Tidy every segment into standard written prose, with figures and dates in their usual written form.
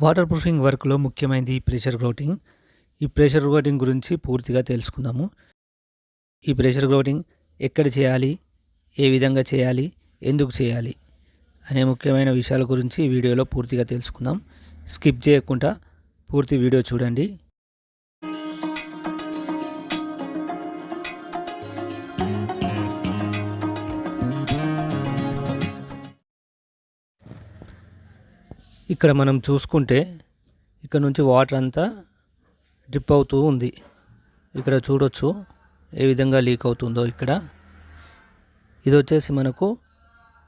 Water proofing వర్క్లో ముఖ్యమైనది pressure grouting. ఈ ప్రెషర్ గ్రౌటింగ్ గురించి పూర్తిగా తెలుసుకుందాము. ఈ ప్రెషర్ గ్రౌటింగ్ ఎక్కడ చేయాలి, ఏ విధంగా చేయాలి, ఎందుకు చేయాలి అనే ముఖ్యమైన విషయాల గురించి ఈ వీడియోలో పూర్తిగా తెలుసుకుందాం. స్కిప్ చేయకుండా పూర్తి వీడియో చూడండి. ఇక్కడ మనం చూసుకుంటే ఇక్కడ నుంచి వాటర్ అంతా డ్రిప్ అవుతూ ఉంది. ఇక్కడ చూడొచ్చు ఏ విధంగా లీక్ అవుతుందో. ఇక్కడ ఇది వచ్చేసి మనకు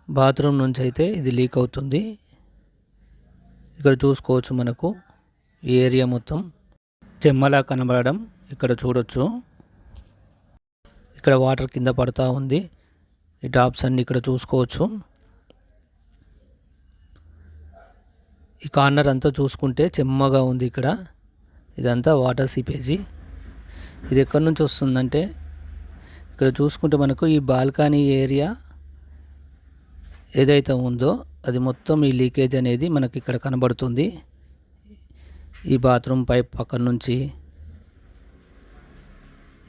బాత్రూమ్ నుంచి అయితే ఇది లీక్ అవుతుంది. ఇక్కడ చూసుకోవచ్చు మనకు ఈ ఏరియా మొత్తం చెమ్మలా కనబడడం ఇక్కడ చూడొచ్చు. ఇక్కడ వాటర్ కింద పడుతూ ఉంది. ఈ టాప్స్ అన్ని ఇక్కడ చూసుకోవచ్చు. ఈ కార్నర్ అంతా చూసుకుంటే చెమ్మగా ఉంది. ఇక్కడ ఇదంతా వాటర్ సీపేజీ. ఇది ఎక్కడి నుంచి వస్తుందంటే ఇక్కడ చూసుకుంటే మనకు ఈ బాల్కనీ ఏరియా ఏదైతే ఉందో అది మొత్తం ఈ లీకేజ్ అనేది మనకి ఇక్కడ కనబడుతుంది. ఈ బాత్రూమ్ పైప్ పక్కన నుంచి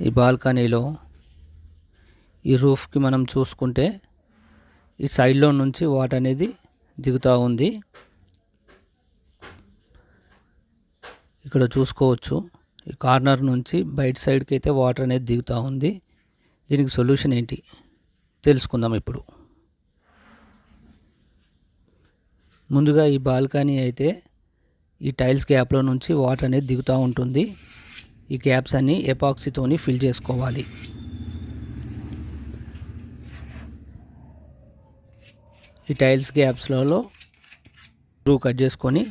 ఈ బాల్కనీలో ఈ రూఫ్కి మనం చూసుకుంటే ఈ సైడ్లో నుంచి వాటర్ అనేది దిగుతూ ఉంది. ఇక్కడ చూసుకోవచ్చు ఈ కార్నర్ నుంచి బయట సైడ్కి అయితే వాటర్ అనేది దిగుతూ ఉంది. దీనికి సొల్యూషన్ ఏంటి తెలుసుకుందాం ఇప్పుడు. ముందుగా ఈ బాల్కనీ అయితే ఈ టైల్స్ గ్యాప్లో నుంచి వాటర్ అనేది దిగుతూ ఉంటుంది. ఈ గ్యాప్స్ అన్నీ ఎపాక్సీతోని ఫిల్ చేసుకోవాలి. ఈ టైల్స్ గ్యాప్స్లలో స్క్రూ కట్ చేసుకొని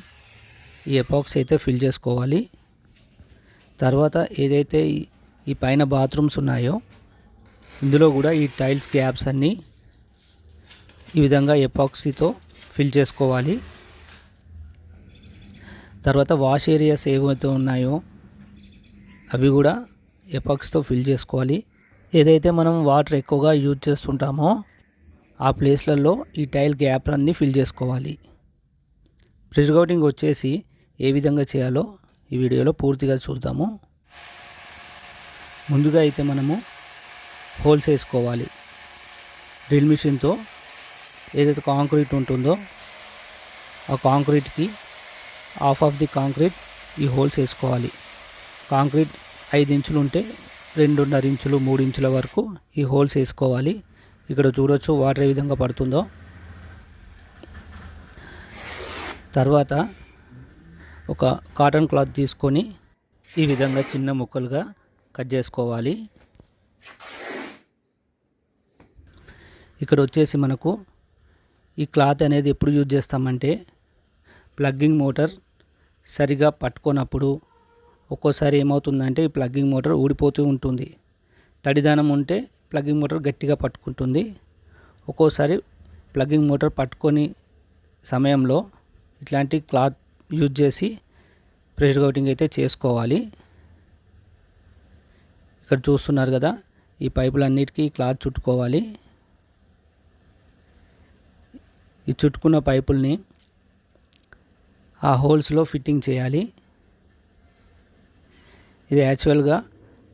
ఈ ఎపాక్సీ అయితే ఫిల్ చేసుకోవాలి. తర్వాత ఏదైతే ఈ పైన బాత్రూమ్స్ ఉన్నాయో ఇందులో కూడా ఈ టైల్స్ గ్యాప్స్ అన్నీ ఈ విధంగా ఎపాక్సీతో ఫిల్ చేసుకోవాలి. తర్వాత వాష్ ఏరియాస్ ఏవైతే ఉన్నాయో అవి కూడా ఎపాక్సీతో ఫిల్ చేసుకోవాలి. ఏదైతే మనం వాటర్ ఎక్కువగా యూజ్ చేస్తుంటామో ఆ ప్లేస్లలో ఈ టైల్ గ్యాప్లన్నీ ఫిల్ చేసుకోవాలి. ప్రెషర్ గ్రౌటింగ్ వచ్చేసి ఏ విధంగా చేయాలో ఈ వీడియోలో పూర్తిగా చూద్దాము. ముందుగా అయితే మనము హోల్స్ వేసుకోవాలి. డ్రిల్ మిషన్తో ఏదైతే కాంక్రీట్ ఉంటుందో ఆ కాంక్రీట్కి హాఫ్ ఆఫ్ ది కాంక్రీట్ ఈ హోల్స్ వేసుకోవాలి. కాంక్రీట్ 5 ఇంచులు ఉంటే 2.5 ఇంచులు 3 ఇంచుల వరకు ఈ హోల్స్ వేసుకోవాలి. ఇక్కడ చూడొచ్చు వాటర్ ఏ విధంగా పడుతుందో. తర్వాత ఒక కాటన్ క్లాత్ తీసుకొని ఈ విధంగా చిన్న ముక్కలుగా కట్ చేసుకోవాలి. ఇక్కడ వచ్చేసి మనకు ఈ క్లాత్ అనేది ఎప్పుడు యూజ్ చేస్తామంటే ప్లగ్గింగ్ మోటార్ సరిగా పట్టుకోనప్పుడు ఒక్కోసారి ఏమవుతుందంటే ఈ ప్లగ్గింగ్ మోటార్ ఊడిపోతూ ఉంటుంది. తడిదనం ఉంటే ప్లగ్గింగ్ మోటార్ గట్టిగా పట్టుకుంటుంది. ఒక్కోసారి ప్లగ్గింగ్ మోటార్ పట్టుకొని సమయంలో ఇట్లాంటి క్లాత్ యూజ్ చేసి ప్రెషర్ గ్రౌటింగ్ అయితే చేసుకోవాలి. ఇక్కడ చూస్తున్నారు కదా ఈ పైపులన్నిటికీ క్లాత్ చుట్టుకోవాలి. ఈ చుట్టుకున్న పైపుల్ని ఆ హోల్స్లో ఫిట్టింగ్ చేయాలి. ఇది యాక్చువల్గా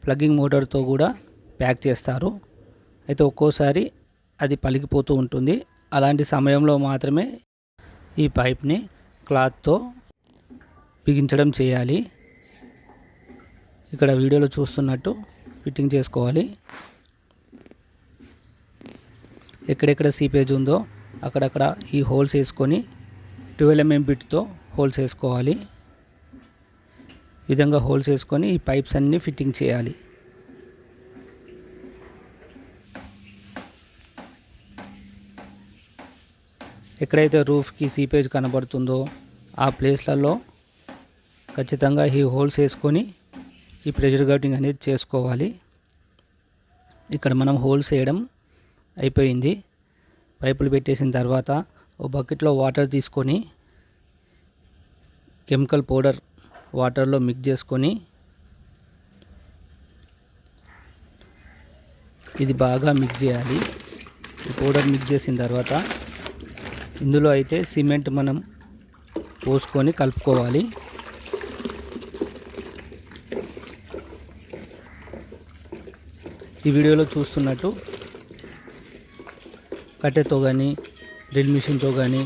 ప్లగ్గింగ్ మోటార్తో కూడా ప్యాక్ చేస్తారు. అయితే ఒక్కోసారి అది పలికిపోతూ ఉంటుంది. అలాంటి సమయంలో మాత్రమే ఈ పైప్ని క్లాత్తో బిగించడం చేయాలి. ఇక్కడ వీడియోలో చూస్తున్నట్టు ఫిట్టింగ్ చేసుకోవాలి. ఎక్కడెక్కడ సీపేజ్ ఉందో అక్కడక్కడ ఈ హోల్స్ వేసుకొని 12 mm బిట్తో హోల్స్ వేసుకోవాలి. ఈ విధంగా హోల్స్ వేసుకొని ఈ పైప్స్ అన్నీ ఫిట్టింగ్ చేయాలి. ఎక్కడైతే రూఫ్కి సీపేజ్ కనబడుతుందో ఆ ప్లేస్లలో ఖచ్చితంగా ఈ హోల్స్ వేసుకొని ఈ ప్రెషర్ గ్రౌటింగ్ అనేది చేసుకోవాలి. ఇక్కడ మనం హోల్స్ వేయడం అయిపోయింది. పైపులు పెట్టేసిన తర్వాత ఒక బకెట్లో వాటర్ తీసుకొని కెమికల్ పౌడర్ వాటర్లో మిక్స్ చేసుకొని ఇది బాగా మిక్స్ చేయాలి. ఈ పౌడర్ మిక్స్ చేసిన తర్వాత ఇందులో అయితే సిమెంట్ మనం పోసుకొని కలుపుకోవాలి. ఈ వీడియోలో చూస్తున్నట్టు కట్టెతో కానీ డ్రిల్ మిషన్తో కానీ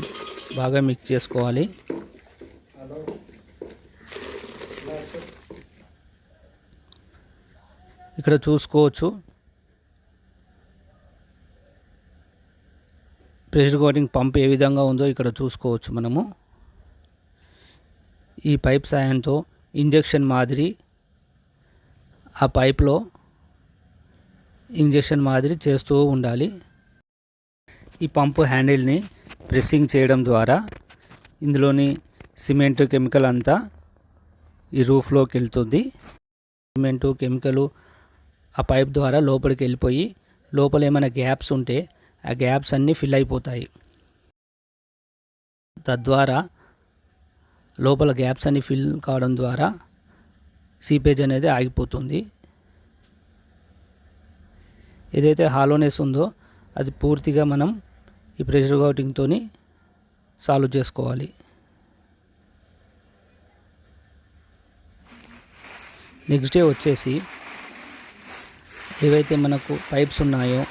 బాగా మిక్స్ చేసుకోవాలి. ఇక్కడ చూసుకోవచ్చు ప్రెషర్ కోటింగ్ పంప్ ఏ విధంగా ఉందో ఇక్కడ చూసుకోవచ్చు మనము. ఈ పైప్ సాయంతో ఇంజెక్షన్ మాదిరి ఆ పైప్లో ఇంజెక్షన్ మాదిరి చేస్తూ ఉండాలి. ఈ పంపు హ్యాండిల్ని ప్రెస్సింగ్ చేయడం ద్వారా ఇందులోని సిమెంట్ కెమికల్ అంతా ఈ రూఫ్లోకి వెళ్తుంది. సిమెంటు కెమికల్ ఆ పైప్ ద్వారా లోపలికి వెళ్ళిపోయి లోపల ఏమైనా గ్యాప్స్ ఉంటే ఆ గ్యాప్స్ అన్నీ ఫిల్ అయిపోతాయి. తద్వారా లోపల గ్యాప్స్ అన్నీ ఫిల్ కావడం ద్వారా సీపేజ్ అనేది ఆగిపోతుంది. ఏదైతే హాలోనెస్ ఉందో అది పూర్తిగా మనం ఈ ప్రెషర్ కోటింగ్తో సాల్వ్ చేసుకోవాలి. నెక్స్ట్ డే వచ్చేసి ఏవైతే మనకు పైప్స్ ఉన్నాయో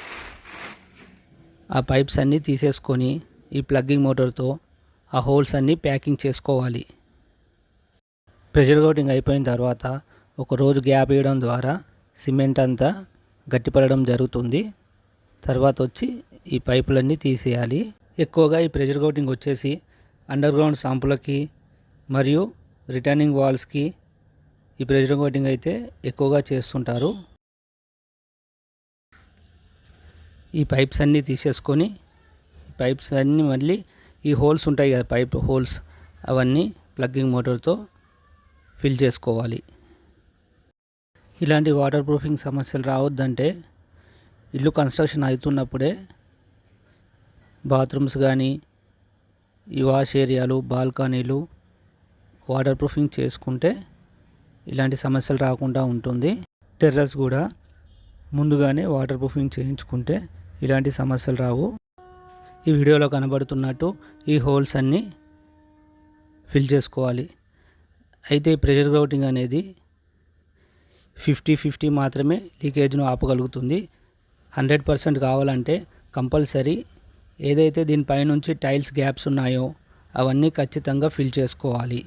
ఆ పైప్స్ అన్నీ తీసేసుకొని ఈ ప్లగ్గింగ్ మోటార్తో ఆ హోల్స్ అన్నీ ప్యాకింగ్ చేసుకోవాలి. ప్రెషర్ కోటింగ్ అయిపోయిన తర్వాత ఒక రోజు గ్యాప్ ఇవ్వడం ద్వారా సిమెంట్ అంతా గట్టిపడడం జరుగుతుంది. తర్వాత వచ్చి ఈ పైపులన్నీ తీసేయాలి. ఎక్కువగా ఈ ప్రెషర్ కోటింగ్ వచ్చేసి అండర్ గ్రౌండ్ సాంపులకి మరియు రిటర్నింగ్ వాల్స్కి ఈ ప్రెషర్ కోటింగ్ అయితే ఎక్కువగా చేస్తుంటారు. ఈ పైప్స్ అన్నీ తీసేసుకొని పైప్స్ అన్నీ మళ్ళీ ఈ హోల్స్ ఉంటాయి కదా పైప్ హోల్స్ అవన్నీ ప్లగ్గింగ్ మోటార్తో ఫిల్ చేసుకోవాలి. ఇలాంటి వాటర్ ప్రూఫింగ్ సమస్యలు రావద్దంటే ఇల్లు కన్స్ట్రక్షన్ అవుతున్నప్పుడే బాత్రూమ్స్ కానీ ఈ వాష్ ఏరియాలు బాల్కనీలు వాటర్ ప్రూఫింగ్ చేసుకుంటే ఇలాంటి సమస్యలు రాకుండా ఉంటుంది. టెర్రస్ కూడా ముందుగానే వాటర్ ప్రూఫింగ్ చేయించుకుంటే ఇలాంటి సమస్యలు రావు. ఈ వీడియోలో కనబడుతున్నట్టు ఈ హోల్స్ అన్నీ ఫిల్ చేసుకోవాలి. అయితే ప్రెషర్ గ్రౌటింగ్ అనేది 50-50 మాత్రమే లీకేజ్ను ఆపగలుగుతుంది. 100% కావాలంటే కంపల్సరీ ఏదైతే దీనిపైనుంచి టైల్స్ గ్యాప్స్ ఉన్నాయో అవన్నీ ఖచ్చితంగా ఫిల్ చేసుకోవాలి.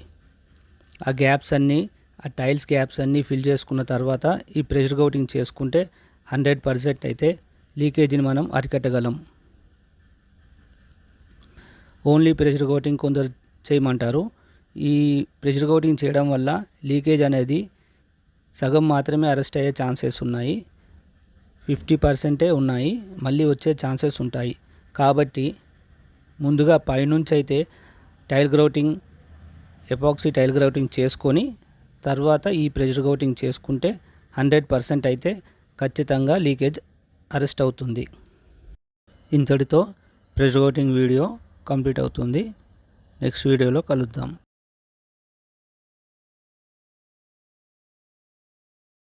ఆ గ్యాప్స్ అన్నీ ఆ టైల్స్ గ్యాప్స్ అన్నీ ఫిల్ చేసుకున్న తర్వాత ఈ ప్రెషర్ కోటింగ్ చేసుకుంటే 100% అయితే లీకేజీని మనం అరికట్టగలం. ఓన్లీ ప్రెషర్ కోటింగ్ కొందరు చేయమంటారు. ఈ ప్రెషర్ కోటింగ్ చేయడం వల్ల లీకేజ్ అనేది సగం మాత్రమే అరెస్ట్ అయ్యే ఛాన్సెస్ ఉన్నాయి. 50% ఉన్నాయి, మళ్ళీ వచ్చే ఛాన్సెస్ ఉంటాయి. కాబట్టి ముందుగా పైనుంచి అయితే tile grouting epoxy tile grouting చేసుకొని తర్వాత ఈ ప్రెషర్ కోటింగ్ చేసుకుంటే 100% అయితే ఖచ్చితంగా లీకేజ్ అరెస్ట్ అవుతుంది. ఇంతటితో ప్రెషర్ కోటింగ్ వీడియో కంప్లీట్ అవుతుంది. నెక్స్ట్ వీడియోలో కలుద్దాం.